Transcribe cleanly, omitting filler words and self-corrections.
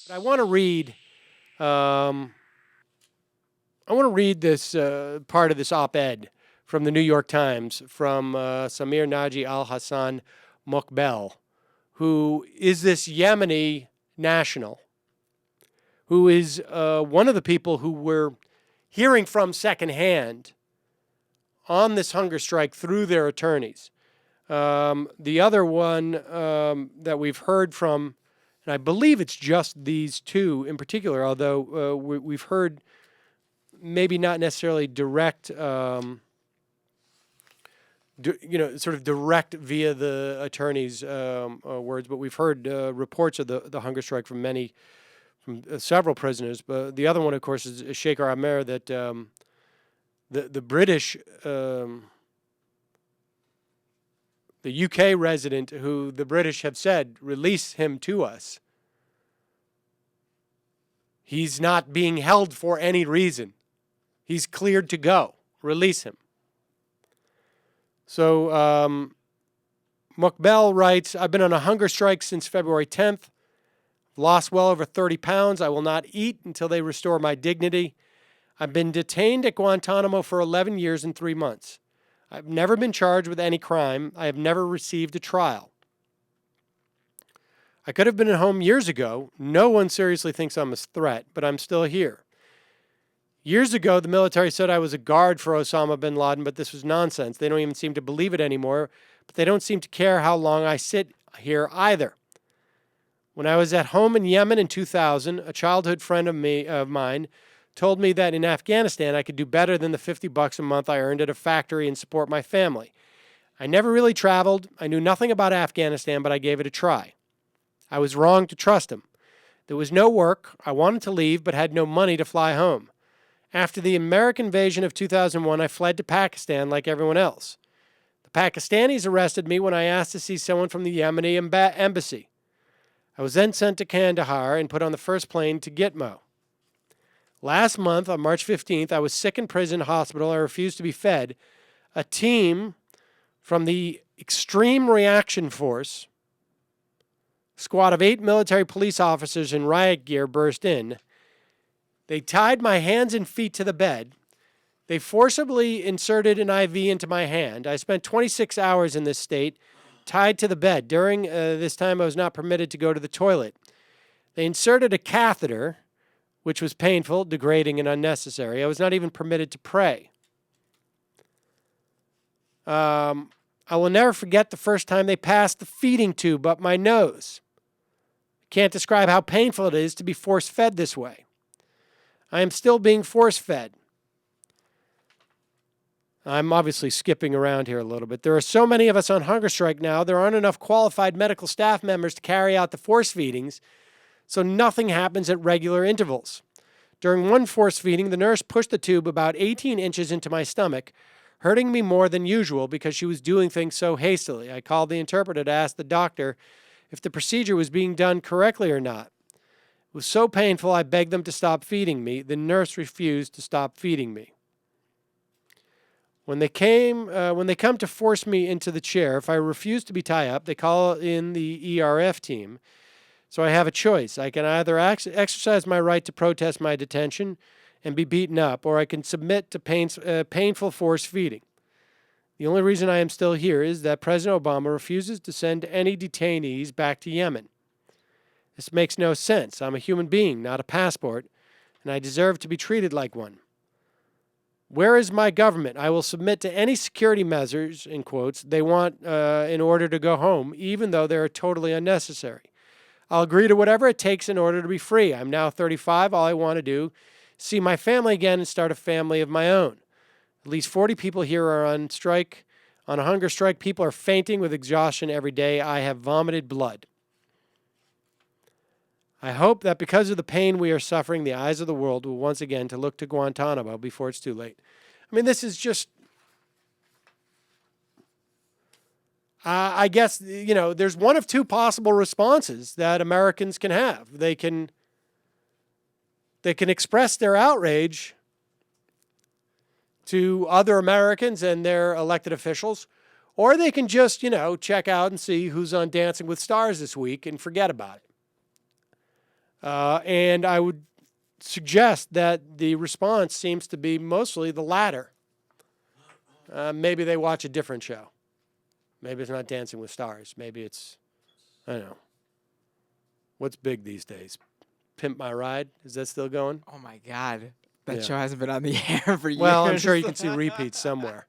But I want to read. Um, I want to read this part of this op-ed from the New York Times from Samir Naji al Hasan Moqbel, who is this Yemeni national, who is one of the people who we're hearing from secondhand on this hunger strike through their attorneys. The other one that we've heard from, and I believe it's just these two in particular, although we've heard maybe not necessarily direct, sort of direct via the attorneys' words, but we've heard reports of the hunger strike from several prisoners. But the other one, of course, is Sheikh Amir, that the British, the UK resident who the British have said, release him to us. He's not being held for any reason. He's cleared to go. Release him. So Moqbel writes, I've been on a hunger strike since February 10th. Lost well over 30 pounds. I will not eat until they restore my dignity. I've been detained at Guantanamo for 11 years and 3 months. I've never been charged with any crime. I have never received a trial. I could have been at home years ago. No one seriously thinks I'm a threat, but I'm still here. Years ago, the military said I was a guard for Osama bin Laden, but this was nonsense. They don't even seem to believe it anymore, but they don't seem to care how long I sit here either. When I was at home in Yemen in 2000, a childhood friend of mine told me that in Afghanistan I could do better than the $50 a month I earned at a factory and support my family. I never really traveled. I knew nothing about Afghanistan, but I gave it a try. I was wrong to trust him. There was no work. I wanted to leave, but had no money to fly home. After the American invasion of 2001, I fled to Pakistan like everyone else. The Pakistanis arrested me when I asked to see someone from the Yemeni embassy. I was then sent to Kandahar and put on the first plane to Gitmo. Last month, on March 15th, I was sick in prison hospital. I refused to be fed. A team from the Extreme Reaction Force, squad of 8 military police officers in riot gear, burst in. They tied my hands and feet to the bed. They forcibly inserted an IV into my hand. I spent 26 hours in this state, tied to the bed. During this time, I was not permitted to go to the toilet. They inserted a catheter, which was painful, degrading, and unnecessary. I was not even permitted to pray. I will never forget the first time they passed the feeding tube up my nose. I can't describe how painful it is to be force-fed this way. I am still being force-fed. I'm obviously skipping around here a little bit. There are so many of us on hunger strike now, there aren't enough qualified medical staff members to carry out the force feedings, so nothing happens at regular intervals. During one force feeding, the nurse pushed the tube about 18 inches into my stomach, hurting me more than usual because she was doing things so hastily. I called the interpreter to ask the doctor if the procedure was being done correctly or not. It was so painful, I begged them to stop feeding me. The nurse refused to stop feeding me. When they come to force me into the chair, if I refuse to be tied up, they call in the ERF team. So I have a choice. I can either exercise my right to protest my detention and be beaten up, or I can submit to painful force feeding. The only reason I am still here is that President Obama refuses to send any detainees back to Yemen. This makes no sense. I'm a human being, not a passport, and I deserve to be treated like one. Where is my government? I will submit to any security measures, in quotes, they want in order to go home, even though they are totally unnecessary. I'll agree to whatever it takes in order to be free. I'm now 35. All I want to do is see my family again and start a family of my own. At least 40 people here are on strike. On a hunger strike, people are fainting with exhaustion every day. I have vomited blood. I hope that because of the pain we are suffering, the eyes of the world will once again to look to Guantanamo before it's too late. I mean, this is just, I guess, there's one of two possible responses that Americans can have. They can express their outrage to other Americans and their elected officials, or they can just, check out and see who's on Dancing with Stars this week and forget about it. And I would suggest that the response seems to be mostly the latter. Maybe they watch a different show. Maybe it's not Dancing with Stars. Maybe it's, I don't know. What's big these days? Pimp My Ride? Is that still going? Oh my God, that Yeah. show hasn't been on the air for years. Well, I'm sure you can see repeats somewhere.